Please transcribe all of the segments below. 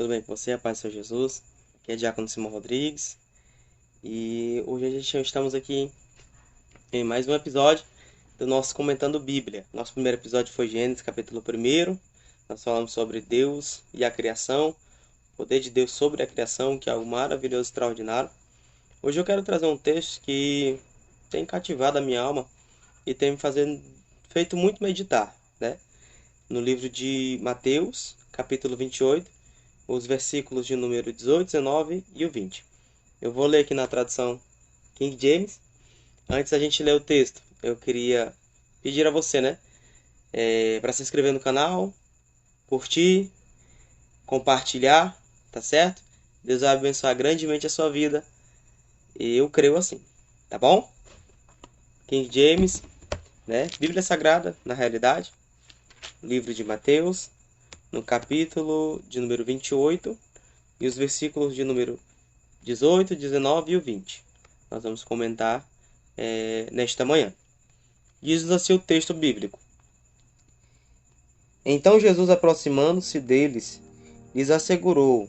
Tudo bem com você? A paz do Senhor Jesus. Aqui é Diácono Simão Rodrigues. E hoje estamos aqui em mais um episódio do nosso Comentando Bíblia. Nosso primeiro episódio foi Gênesis, capítulo 1. Nós falamos sobre Deus e a criação, o poder de Deus sobre a criação, que é algo maravilhoso e extraordinário. Hoje eu quero trazer um texto que tem cativado a minha alma e tem me feito muito meditar, né? No livro de Mateus, capítulo 28, os versículos de número 18, 19 e o 20. Eu vou ler aqui na tradução King James. Antes da gente ler o texto, eu queria pedir a você, né? Para se inscrever no canal, curtir, compartilhar, tá certo? Deus vai abençoar grandemente a sua vida. E eu creio assim, tá bom? King James, né? Bíblia Sagrada, na realidade. Livro de Mateus, no capítulo de número 28 e os versículos de número 18, 19 e o 20. Nós vamos comentar nesta manhã. Diz assim o texto bíblico. Então Jesus, aproximando-se deles, lhes assegurou: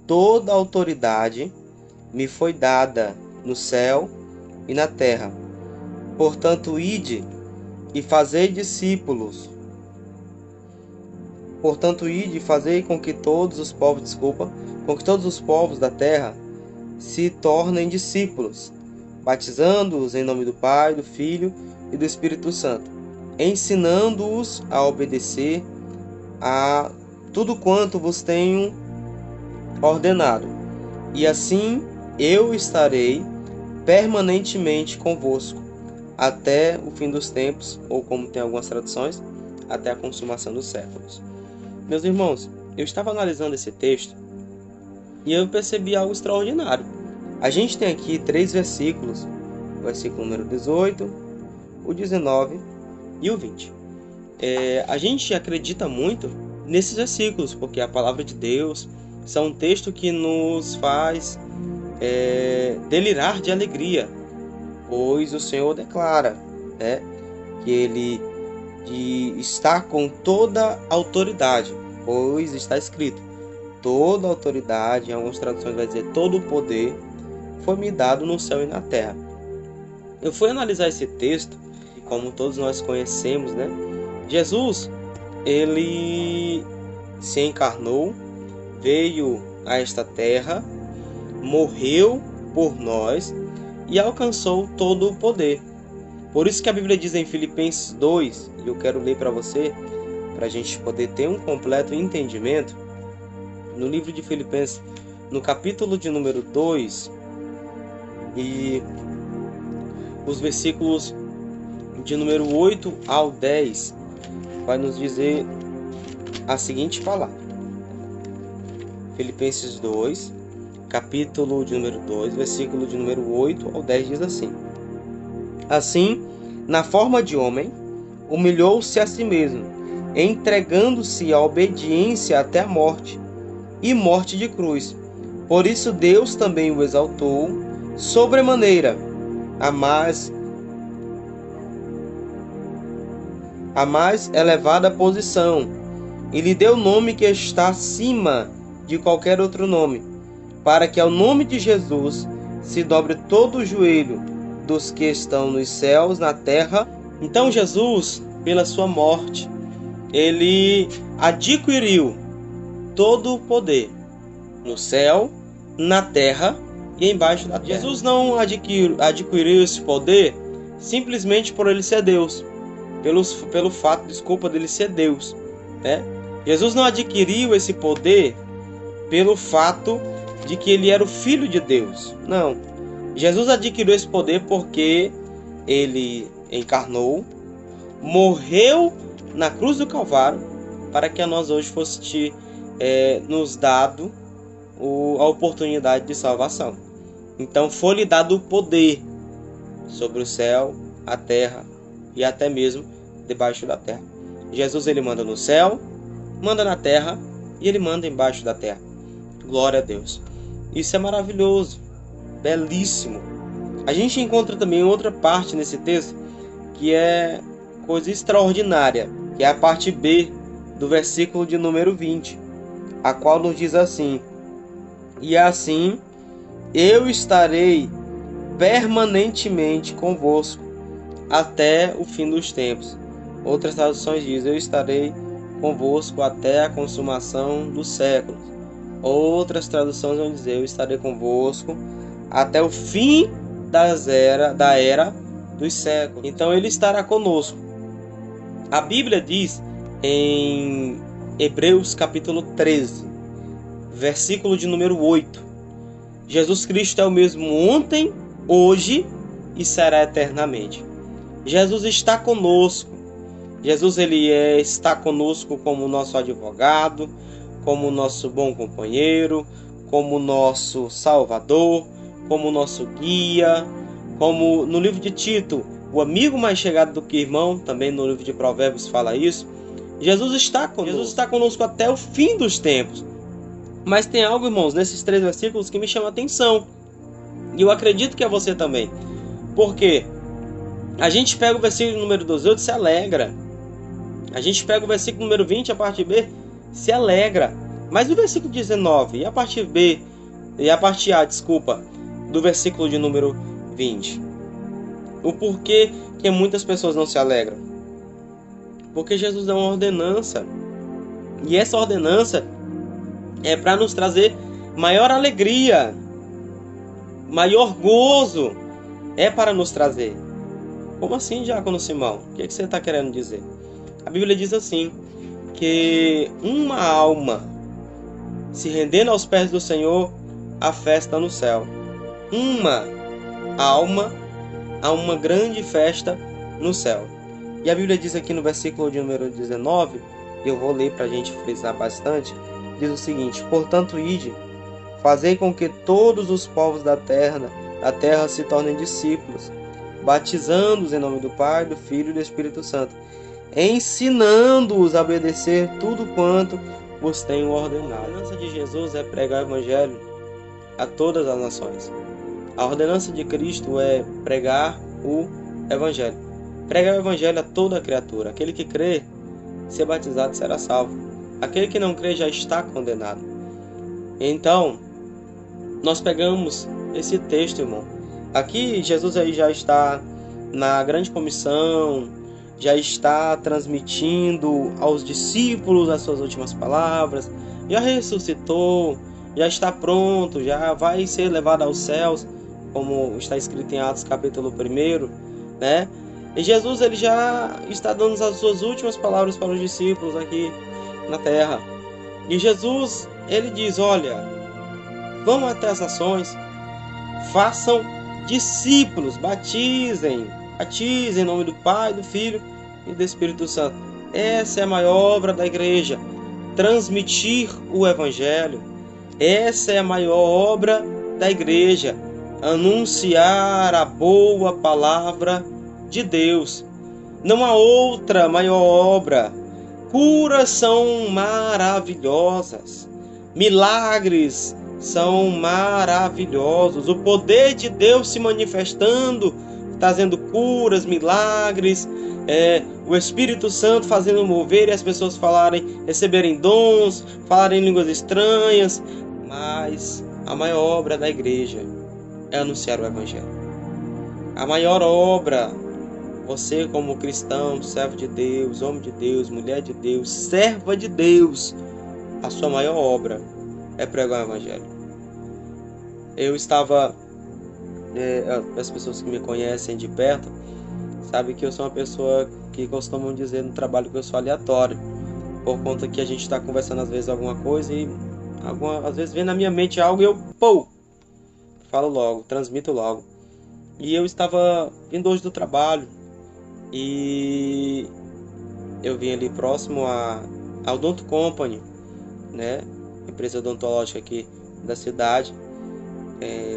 toda a autoridade me foi dada no céu e na terra. Portanto, ide e fazei discípulos. Portanto, ide e fazei com que todos os povos da terra se tornem discípulos, batizando-os em nome do Pai, do Filho e do Espírito Santo, ensinando-os a obedecer a tudo quanto vos tenho ordenado. E assim eu estarei permanentemente convosco até o fim dos tempos, ou como tem algumas traduções, até a consumação dos séculos. Meus irmãos, eu estava analisando esse texto e eu percebi algo extraordinário. A gente tem aqui 3 versículos, o versículo número 18, o 19 e o 20. A gente acredita muito nesses versículos, porque a palavra de Deus são um texto que nos faz delirar de alegria, pois o Senhor declara, né, que Ele está com toda autoridade, pois está escrito: toda autoridade, em algumas traduções vai dizer todo o poder, foi me dado no céu e na terra. Eu fui analisar esse texto, e como todos nós conhecemos, né, Jesus, ele se encarnou, veio a esta terra, morreu por nós e alcançou todo o poder. Por isso que a Bíblia diz em Filipenses 2, e eu quero ler para você, para a gente poder ter um completo entendimento, no livro de Filipenses, no capítulo de número 2, e os versículos de número 8 ao 10, vai nos dizer a seguinte palavra. Filipenses 2, capítulo de número 2, versículo de número 8 ao 10 diz assim: assim, na forma de homem, humilhou-se a si mesmo, entregando-se à obediência até a morte, e morte de cruz. Por isso Deus também o exaltou sobremaneira, a mais elevada posição, e lhe deu o nome que está acima de qualquer outro nome, para que ao nome de Jesus se dobre todo o joelho dos que estão nos céus, na terra. Então Jesus, pela sua morte, ele adquiriu todo o poder no céu, na terra e embaixo da terra. Jesus não adquiriu esse poder simplesmente por ele ser Deus, pelo fato, dele ser Deus, né? Jesus não adquiriu esse poder pelo fato de que ele era o Filho de Deus. Não. Jesus adquiriu esse poder porque ele encarnou, morreu na cruz do Calvário, para que a nós hoje fosse nos dado a oportunidade de salvação. Então foi-lhe dado o poder sobre o céu, a terra e até mesmo debaixo da terra. Jesus, ele manda no céu, manda na terra e ele manda embaixo da terra. Glória a Deus. Isso é maravilhoso, belíssimo. A gente encontra também outra parte nesse texto que é coisa extraordinária, que é a parte B do versículo de número 20. a qual nos diz assim: e assim eu estarei permanentemente convosco até o fim dos tempos. Outras traduções dizem: eu estarei convosco até a consumação dos séculos. Outras traduções vão dizer: eu estarei convosco até o fim da era dos séculos. Então ele estará conosco. A Bíblia diz em Hebreus capítulo 13, versículo de número 8: Jesus Cristo é o mesmo ontem, hoje e será eternamente. Jesus está conosco. Jesus está conosco como nosso advogado, como nosso bom companheiro, como nosso salvador, como nosso guia, como no livro de Tito, o amigo mais chegado do que irmão, também no livro de Provérbios fala isso. Jesus está conosco até o fim dos tempos. Mas tem algo, irmãos, nesses 3 versículos que me chama a atenção. E eu acredito que é você também. Porque a gente pega o versículo número 18 e se alegra. A gente pega o versículo número 20, a parte B, se alegra. Mas o versículo 19 e a parte B, e a parte A, do versículo de número 20. O porquê que muitas pessoas não se alegram? Porque Jesus dá uma ordenança. E essa ordenança é para nos trazer maior alegria, maior gozo. É para nos trazer. Como assim, Diácono Simão? O que você está querendo dizer? A Bíblia diz assim, que uma alma se rendendo aos pés do Senhor, a festa no céu. Uma alma a uma grande festa no céu. E a Bíblia diz aqui no versículo de número 19, eu vou ler para a gente frisar bastante, diz o seguinte: portanto, ide, fazei com que todos os povos da terra se tornem discípulos, batizando-os em nome do Pai, do Filho e do Espírito Santo, ensinando-os a obedecer tudo quanto vos tenho ordenado. A ordenança de Jesus é pregar o Evangelho a todas as nações. A ordenança de Cristo é pregar o Evangelho. Pregar o Evangelho a toda criatura. Aquele que crê, ser batizado, será salvo. Aquele que não crê já está condenado. Então, nós pegamos esse texto, irmão. Aqui Jesus aí já está na grande comissão, já está transmitindo aos discípulos as suas últimas palavras, já ressuscitou, já está pronto, já vai ser levado aos céus, como está escrito em Atos capítulo 1, né? E Jesus ele já está dando as suas últimas palavras para os discípulos aqui na terra. E Jesus, ele diz: olha, vão até as nações, façam discípulos, batizem em nome do Pai, do Filho e do Espírito Santo. Essa é a maior obra da igreja, transmitir o Evangelho. Essa é a maior obra da igreja, anunciar a boa palavra de Deus. Não há outra maior obra. Curas são maravilhosas, milagres são maravilhosos, o poder de Deus se manifestando, trazendo curas, milagres, o Espírito Santo fazendo mover e as pessoas receberem dons, falarem línguas estranhas. Mas a maior obra da igreja é anunciar o Evangelho. A maior obra, você como cristão, servo de Deus, homem de Deus, mulher de Deus, serva de Deus, a sua maior obra é pregar o Evangelho. Eu estava, as pessoas que me conhecem de perto, sabem que eu sou uma pessoa que costumam dizer no trabalho que eu sou aleatório, por conta que a gente está conversando às vezes alguma coisa e às vezes vem na minha mente algo e eu falo logo, transmito logo. E eu estava vindo hoje do trabalho e eu vim ali próximo à Odonto Company, né? Empresa odontológica aqui da cidade,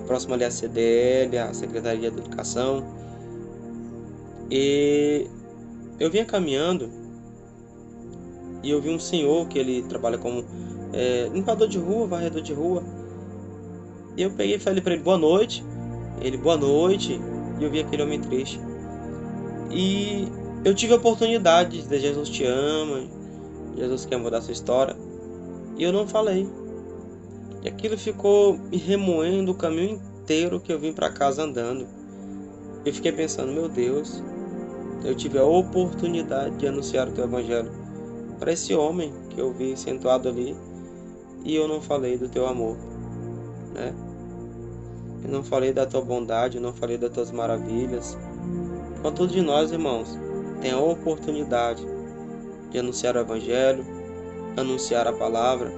próximo ali à CDL, a Secretaria de Educação. E eu vinha caminhando e eu vi um senhor que ele trabalha como limpador de rua, varredor de rua. E eu peguei e falei para ele boa noite. Ele, boa noite. E eu vi aquele homem triste. E eu tive a oportunidade de dizer: Jesus te ama, Jesus quer mudar a sua história. E eu não falei. E aquilo ficou me remoendo o caminho inteiro que eu vim para casa andando. Eu fiquei pensando, meu Deus, eu tive a oportunidade de anunciar o teu evangelho para esse homem que eu vi sentado ali, e eu não falei do teu amor, né? Eu não falei da tua bondade, eu não falei das tuas maravilhas. Quanto de nós, irmãos, tem a oportunidade de anunciar o evangelho, anunciar a palavra,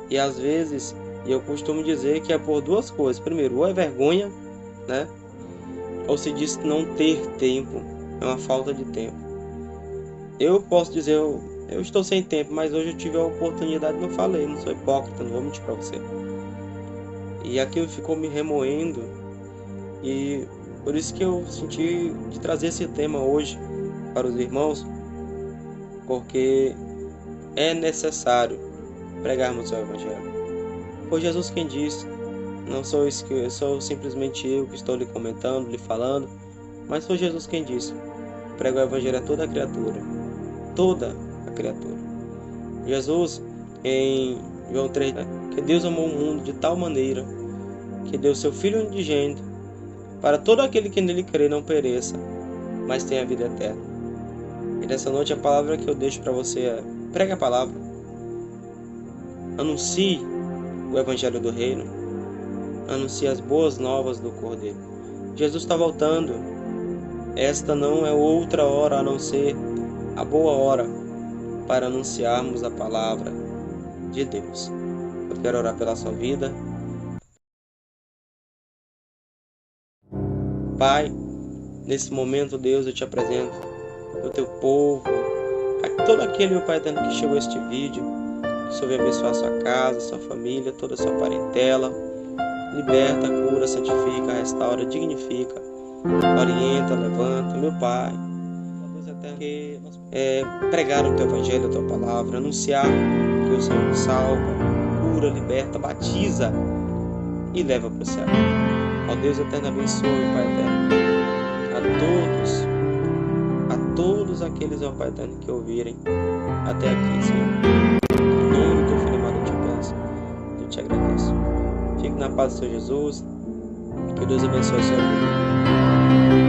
e às vezes, eu costumo dizer que é por duas coisas. Primeiro, ou é vergonha, né? Ou se diz não ter tempo, é uma falta de tempo. Eu posso dizer, eu estou sem tempo, mas hoje eu tive a oportunidade e não falei, não sou hipócrita, não vou mentir para você. E aquilo ficou me remoendo, e por isso que eu senti de trazer esse tema hoje para os irmãos, porque é necessário pregarmos o evangelho. Foi Jesus quem disse, não sou isso que sou simplesmente eu que estou lhe comentando, lhe falando, mas foi Jesus quem disse: prega o evangelho a toda criatura, toda a criatura. Jesus, em João 3, que Deus amou o mundo de tal maneira que deu seu Filho unigênito, para todo aquele que nele crê não pereça, mas tenha a vida eterna. E nessa noite a palavra que eu deixo para você é: pregue a palavra, anuncie o evangelho do reino, anuncie as boas novas do Cordeiro. Jesus está voltando. Esta não é outra hora a não ser a boa hora para anunciarmos a palavra de Deus. Eu quero orar pela sua vida. Pai, nesse momento, Deus, eu te apresento o teu povo, a todo aquele, meu Pai eterno, que chegou a este vídeo. Que o Senhor venha abençoar a sua casa, a sua família, toda a sua parentela. Liberta, cura, santifica, restaura, dignifica, orienta, levanta, meu Pai. Deus eterno, que pregar o teu evangelho, a tua palavra, anunciar que o Senhor nos salva, cura, liberta, batiza e leva para o céu. Ó Deus eterno, abençoe, Pai eterno, a todos aqueles, ó Pai eterno, que ouvirem até aqui, Senhor. Em nome do teu Filho amado eu te peço, eu te agradeço. Fique na paz do Senhor Jesus, que Deus abençoe a sua vida.